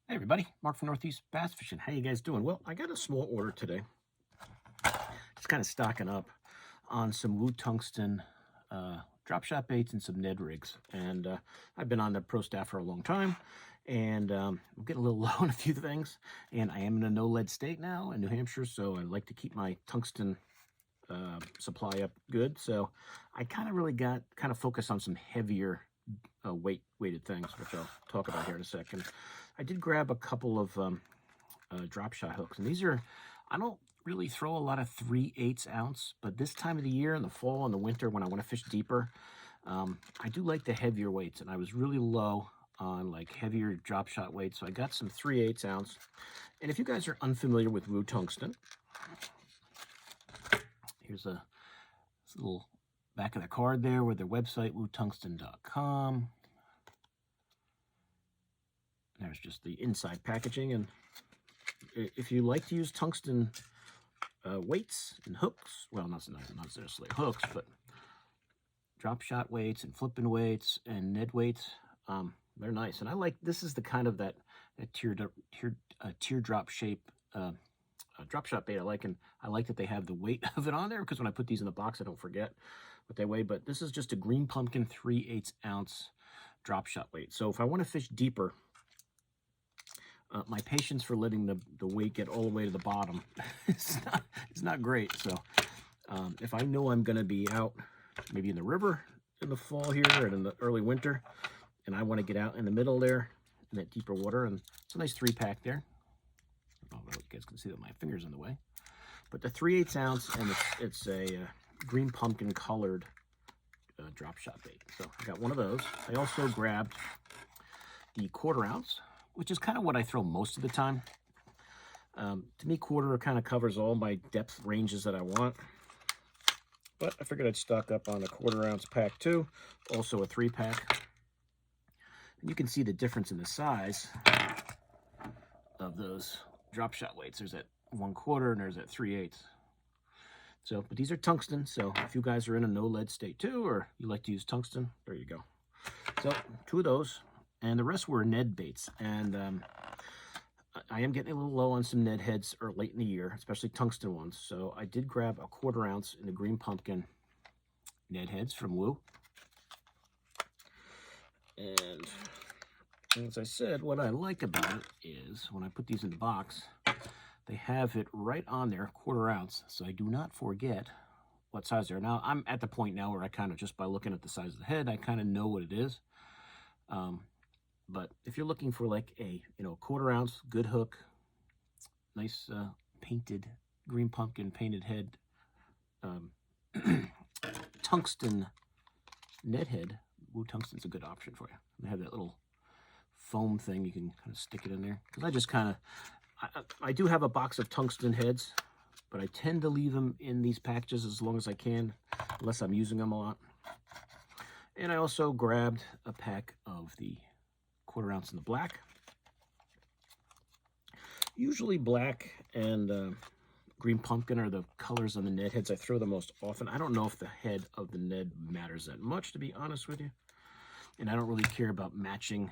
Hey everybody, Mark from Northeast Bass Fishing. How you guys doing? Well, I got a small order today. Just kind of stocking up on some Woo Tungsten drop shot baits and some Ned rigs. And I've been on the pro staff for a long time, and I'm getting a little low on a few things. And I am in a no lead state now in New Hampshire, so I like to keep my tungsten supply up good. So I kind of really got focused on some heavier weighted things, which I'll talk about here in a second. I did grab a couple of drop shot hooks, and these are, I don't really throw a lot of 3/8 ounce, but this time of the year, in the fall and the winter, when I want to fish deeper, I do like the heavier weights, and I was really low on like heavier drop shot weights, so I got some 3/8 ounce. And if you guys are unfamiliar with Woo Tungsten, here's a little back of the card there with their website, wootungsten.com. There's just the inside packaging, and if you like to use tungsten weights and hooks, well, not necessarily hooks, but drop shot weights and flipping weights and Ned weights, they're nice. And I like, this is the kind of that teardrop shape drop shot bait I like, and I like that they have the weight of it on there, because when I put these in the box, I don't forget what they weigh. But this is just a green pumpkin 3/8 ounce drop shot weight. So if I want to fish deeper, my patience for letting the weight get all the way to the bottom is not great. So if I know I'm going to be out maybe in the river in the fall here and in the early winter, and I want to get out in the middle there in that deeper water, and it's a nice 3-pack there. I don't know if you guys can see that my finger's in the way, but the 3/8 ounce, and it's a green pumpkin colored drop shot bait. So I got one of those. I also grabbed the 1/4 ounce, which is kind of what I throw most of the time. To me, 1/4 kind of covers all my depth ranges that I want. But I figured I'd stock up on a 1/4 ounce pack too, also a 3-pack. And you can see the difference in the size of those drop shot weights. There's that 1/4 and there's that 3/8. So, but these are tungsten, so if you guys are in a no lead state too, or you like to use tungsten, there you go. So 2 of those. And the rest were Ned baits. And I am getting a little low on some Ned heads or late in the year, especially tungsten ones. So I did grab a 1/4 ounce in the green pumpkin Ned heads from Woo. And as I said, what I like about it is when I put these in the box, they have it right on there, 1/4 ounce. So I do not forget what size they're. Now I'm at the point now where I kind of, just by looking at the size of the head, I kind of know what it is. But if you're looking for like a 1/4 ounce good hook, nice painted green pumpkin painted head, tungsten Ned head, Woo Tungsten's a good option for you. They have that little foam thing, you can kind of stick it in there. Because I just I do have a box of tungsten heads, but I tend to leave them in these packages as long as I can, unless I'm using them a lot. And I also grabbed a pack of the 1/4 ounce in the black. Usually black and green pumpkin are the colors on the Ned heads I throw the most often. I don't know if the head of the Ned matters that much, to be honest with you. And I don't really care about matching,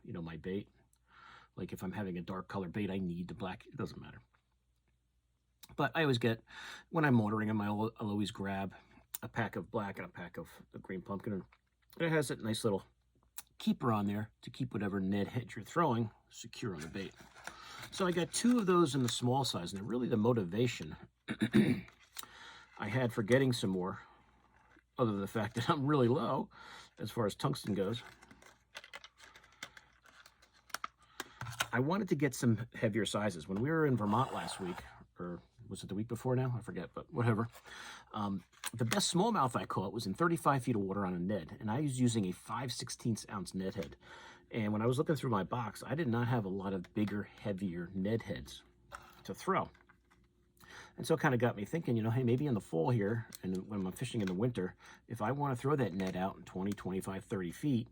my bait. Like if I'm having a dark color bait, I need the black. It doesn't matter. But I always get, when I'm motoring them, I'll always grab a pack of black and a pack of the green pumpkin. And it has that nice little keeper on there to keep whatever Ned head you're throwing secure on the bait. So I got 2 of those in the small size, and really the motivation I had for getting some more, other than the fact that I'm really low as far as tungsten goes, I wanted to get some heavier sizes. When we were in Vermont last week, or was it the week before now? I forget, but whatever. The best smallmouth I caught was in 35 feet of water on a Ned, and I was using a 5/16 ounce Ned head. And when I was looking through my box, I did not have a lot of bigger, heavier Ned heads to throw. And so it kind of got me thinking, hey, maybe in the fall here, and when I'm fishing in the winter, if I want to throw that Ned out in 20, 25, 30 feet,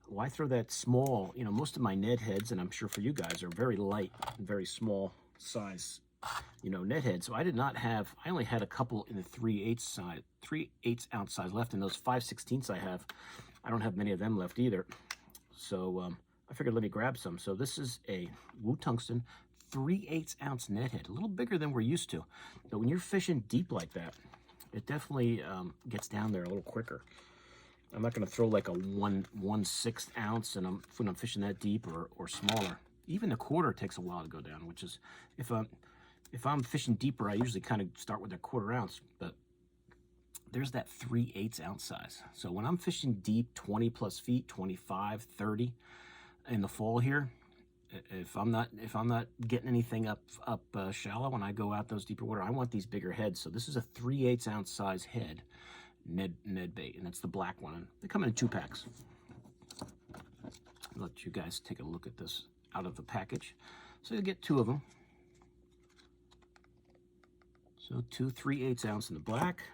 why throw that small? Most of my Ned heads, and I'm sure for you guys, are very light and very small size, Ned heads. So I did not have, I only had a couple in the 3/8 ounce size left. And those 5/16 I have, I don't have many of them left either. So I figured let me grab some. So this is a Wu Tungsten 3/8 ounce net head, a little bigger than we're used to. But when you're fishing deep like that, it definitely gets down there a little quicker. I'm not going to throw like a 1/6 ounce and when I'm fishing that deep or smaller. Even the quarter takes a while to go down, which is, if I'm fishing deeper, I usually kind of start with a 1/4 ounce, but there's that 3/8 ounce size. So when I'm fishing deep, 20 plus feet, 25, 30 in the fall here, if I'm not getting anything up shallow when I go out those deeper water, I want these bigger heads. So this is a 3/8 ounce size head Ned bait, and that's the black one. And they come in 2 packs. I'll let you guys take a look at this out of the package. So you'll get 2 of them. So 2 3/8 ounce in the black.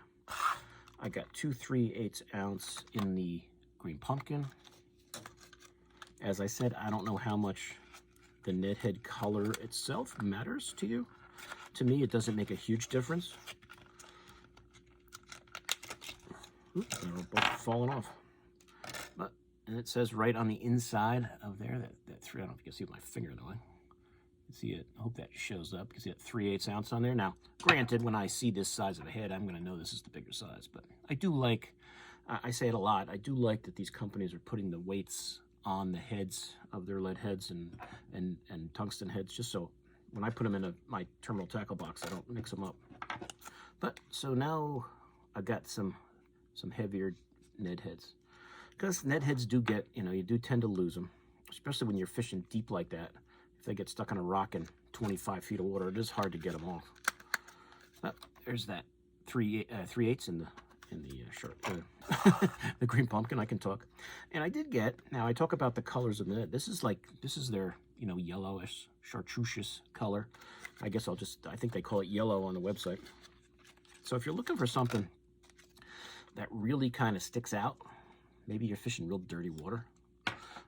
I got 2 3/8 ounce in the green pumpkin. As I said, I don't know how much the net head color itself matters to you. To me, it doesn't make a huge difference. Oops, they're both falling off. And it says right on the inside of there that 3. I don't know if you can see with my finger though. You can see it. I hope that shows up. You can see that 3/8 ounce on there. Now, granted, when I see this size of a head, I'm going to know this is the bigger size. But I do like, I say it a lot, I do like that these companies are putting the weights on the heads of their lead heads and tungsten heads, just so when I put them in my terminal tackle box, I don't mix them up. But so now I've got some heavier Ned heads, because Ned heads do get, you do tend to lose them, especially when you're fishing deep like that. If they get stuck on a rock in 25 feet of water, it is hard to get them off. But there's that 3/8 in the shirt, the green pumpkin. I can talk, and I did get. Now I talk about the colors of the Ned. This is their yellowish chartreuse color. I guess I think they call it yellow on the website. So if you're looking for something that really kind of sticks out, maybe you're fishing real dirty water.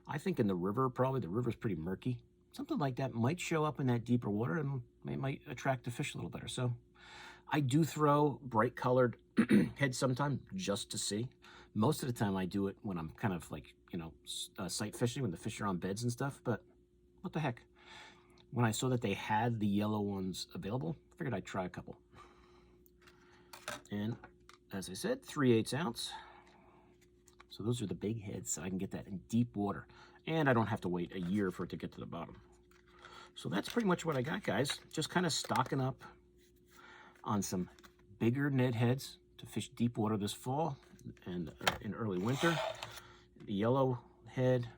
I think in the river, probably the river's pretty murky. Something like that might show up in that deeper water and might attract the fish a little better. So I do throw bright colored heads sometimes just to see. Most of the time I do it when I'm kind of like, sight fishing, when the fish are on beds and stuff, but what the heck. When I saw that they had the yellow ones available, I figured I'd try a couple. And as I said, 3/8 ounce. So those are the big heads, so I can get that in deep water. And I don't have to wait a year for it to get to the bottom. So that's pretty much what I got, guys. Just kind of stocking up on some bigger Ned heads to fish deep water this fall and in early winter. The yellow head,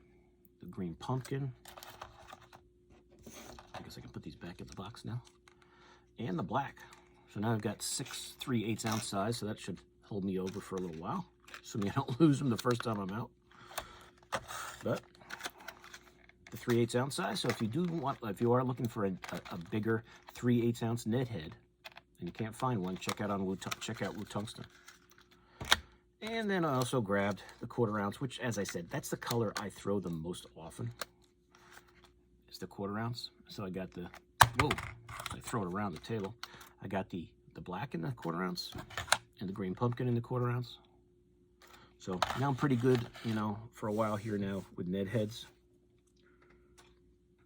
the green pumpkin. I guess I can put these back in the box now. And the black. So now I've got 6 3/8 ounce size, so that should hold me over for a little while. Assuming I don't lose them the first time I'm out. But the 3/8 ounce size. So if you are looking for a bigger 3/8 ounce Ned head and you can't find one, check out Wu Tungsten. And then I also grabbed the 1/4 ounce, which, as I said, that's the color I throw the most often. It's the 1/4 ounce. So I got I throw it around the table. I got the black in the 1/4 ounce and the green pumpkin in the 1/4 ounce. So now I'm pretty good, for a while here now with Ned heads.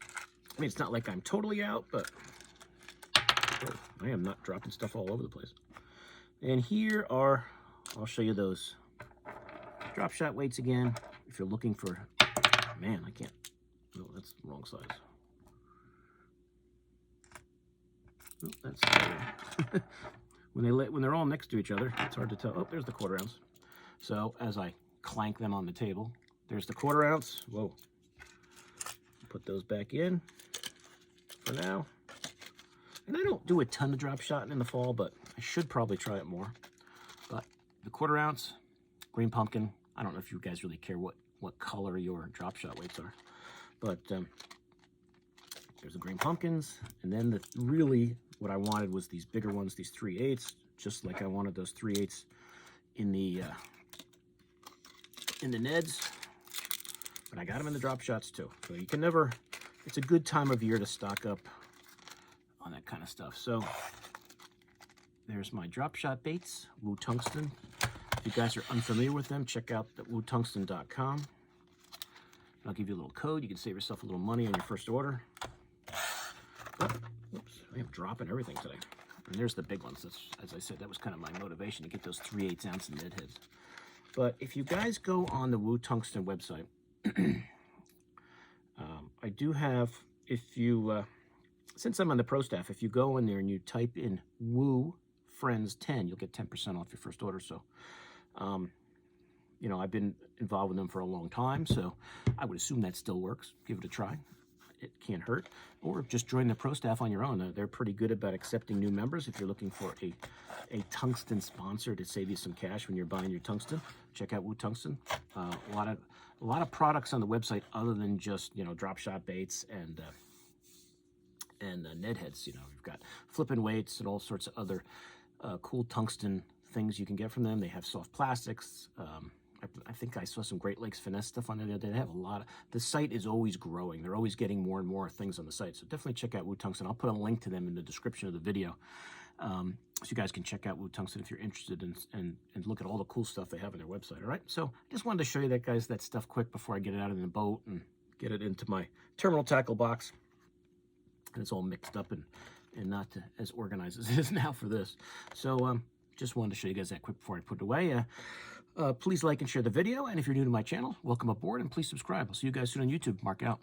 I mean, it's not like I'm totally out, but I am not dropping stuff all over the place. And here are, I'll show you those drop shot weights again. If you're looking for, man, I can't, no, that's the wrong size. Oh, that's when they're all next to each other, it's hard to tell. Oh, there's the 1/4 ounce. So as I clank them on the table, there's the 1/4 ounce. Whoa. Put those back in for now. And I don't do a ton of drop shotting in the fall, but I should probably try it more. But the 1/4 ounce, green pumpkin. I don't know if you guys really care what color your drop shot weights are. But there's the green pumpkins. And then really what I wanted was these bigger ones, these 3/8, just like I wanted those 3/8 in the Neds, but I got them in the drop shots too. So you can never, it's a good time of year to stock up on that kind of stuff. So there's my drop shot baits, Wu Tungsten. If you guys are unfamiliar with them, check out the WuTungsten.com. I'll give you a little code. You can save yourself a little money on your first order. Oh, oops, I am dropping everything today. And there's the big ones. That's, as I said, that was kind of my motivation to get those 3/8 ounce Ned heads. But if you guys go on the Woo Tungsten website, I do have, if you, since I'm on the pro staff, if you go in there and you type in Woo Friends 10, you'll get 10% off your first order. So, you know, I've been involved with them for a long time, so I would assume that still works. Give it a try. It can't hurt. Or just join the pro staff on your own. They're pretty good about accepting new members. If you're looking for a tungsten sponsor to save you some cash when you're buying your tungsten, check out Woo Tungsten. A lot of products on the website other than just, you know, drop shot baits and Ned heads. You know, we've got flipping weights and all sorts of other cool tungsten things you can get from them. They have soft plastics. I think I saw some Great Lakes finesse stuff on there. They have a lot of, the site is always growing. They're always getting more and more things on the site. So definitely check out Woo Tungsten. I'll put a link to them in the description of the video. So you guys can check out Woo Tungsten if you're interested and look at all the cool stuff they have on their website. All right. So I just wanted to show you that, guys, that stuff quick before I get it out of the boat and get it into my terminal tackle box. And it's all mixed up and not as organized as it is now for this. So just wanted to show you guys that quick before I put it away. Please like and share the video. And if you're new to my channel, welcome aboard and please subscribe. I'll see you guys soon on YouTube. Mark out.